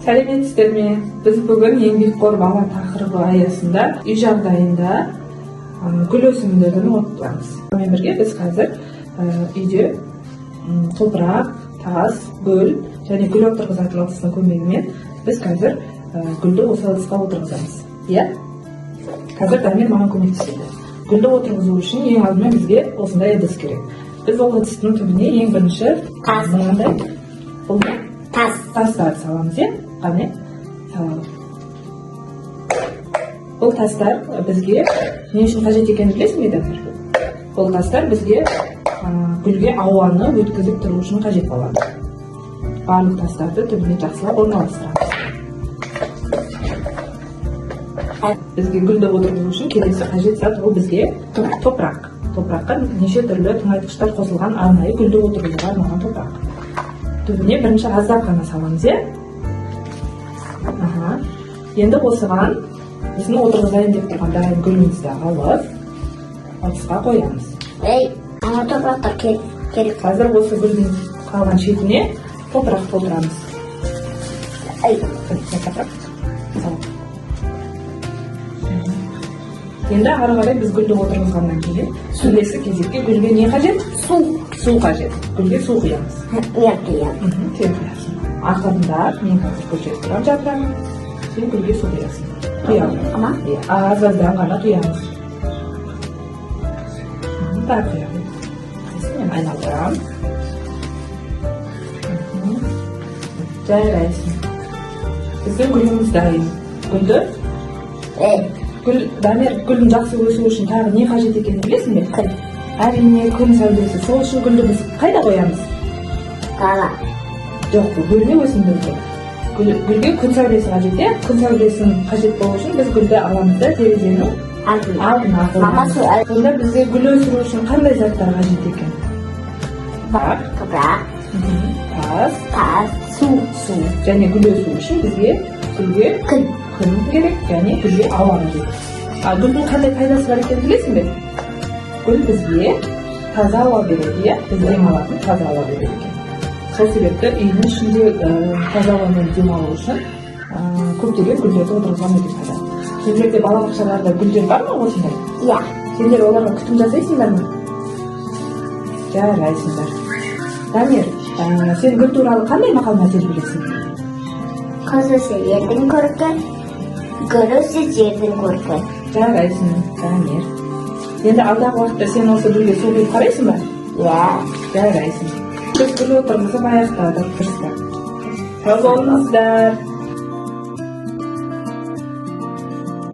Сәлеметсіздерме? Біз бүгін еңбекқор бала тақырыбы аясында үй жағдайында гүл өсімдігін оқытамыз. Сонымен бірге біз қазір үйде топырақ, тас, гүл және гүл отырғызатын ыдыстың көмегімен біз қазір гүлді осы ыдысқа отырғызамыз. Иә? Қазір Дамир маған көмектеседі. Гүлді отырғызу үшін ең алдымен бізге осындай ыдыс керек. Біз ол ыдыстың түбіне ең бірінші мынандай тастар саламыз, иә? Қане? Саламыз. Бұл тастар бізге не үшін қажет екенін білесің бе, Дамир? Бұл тастар бізге гүлге ауаны өткізіп тұру үшін қажет болады. Барлық тастарды түбіне жақсылап орналастырамыз. Бізге гүлді отырғызу үшін келесі қажет зат ол бізге топырақ. Топыраққа неше түрлі тыңайтқыштар қосылған арнайы гүлді отырғызуға арналған топырақ. Түбіне бірінші аздап қана саламыз, иә? Енді осыған біздің отырғызайын деп тұрған дайын гүлімізді алып, ыдысқа қоямыз. Ана топырақтар керек. Қазір осы гүлдің қалған шетіне топырақ толтырамыз. Енді ары қарай біз гүлді отырғызғаннан кейін келесі кезекке гүлге не қажет? Су қажет. Гүлге су құямыз. Мен құямын. Сен құясың. Ақырындап мен қазір көтеріп тұрам жапырағын. Сен гүлге су құясың. Құямын. Аз-аздан ғана құямыз. Тағы құямын. Мен айналдырам. Жарайсың. Біздің гүліміз дайын. Гүлді? Дамир, гүлдің жақсы өсуі үшін тағы не қажет екенін білесің бе? Күн. Әрине күн сәулесі. Сол үшін гүлді біз қайда қоямыз? Дала. Жоқ, гүлге өсімдікке. Гүлге күн сәулесі қажет, иә? Күн сәулесін қажет болу үшін біз гүлді аламыз да терезенің алдына қоямыз. Сонда бізге гүл өсіру үшін қандай заттар қажет екен? Топырақ. Тас, су. Және гүл өсу үшін бізге гүлге күн керек, және гүлге ауа қажет. Гүлдің қандай пайдасы бар екенін білесің бе? Гүл бізге таза ауа береді, иә? Біз демалатын таза ауа береді екен. Сол себепті үйдің ішінде таза ауамен демалу үшін көптеген гүлдерді отырғызған өте пайдалы. Сендерде балабақшаларда гүлдер бар ма осындай? Иә. Сендер оларға күтім жасайсыңдар ма? Жарайсыңдар. Дамир, сен гүл туралы қандай мақал-мәтел білесің? Қыз өссе елдің көркі, гүл өссе жердің көркі. Жарайсың, Дамир. Енді алдағы уақытта сен осы гүлге су құйып қарайсың ба? Иә. Жарайсың. Біз гүл отырғызып аяқтадық, дұрыс па? Сау болыңыздар.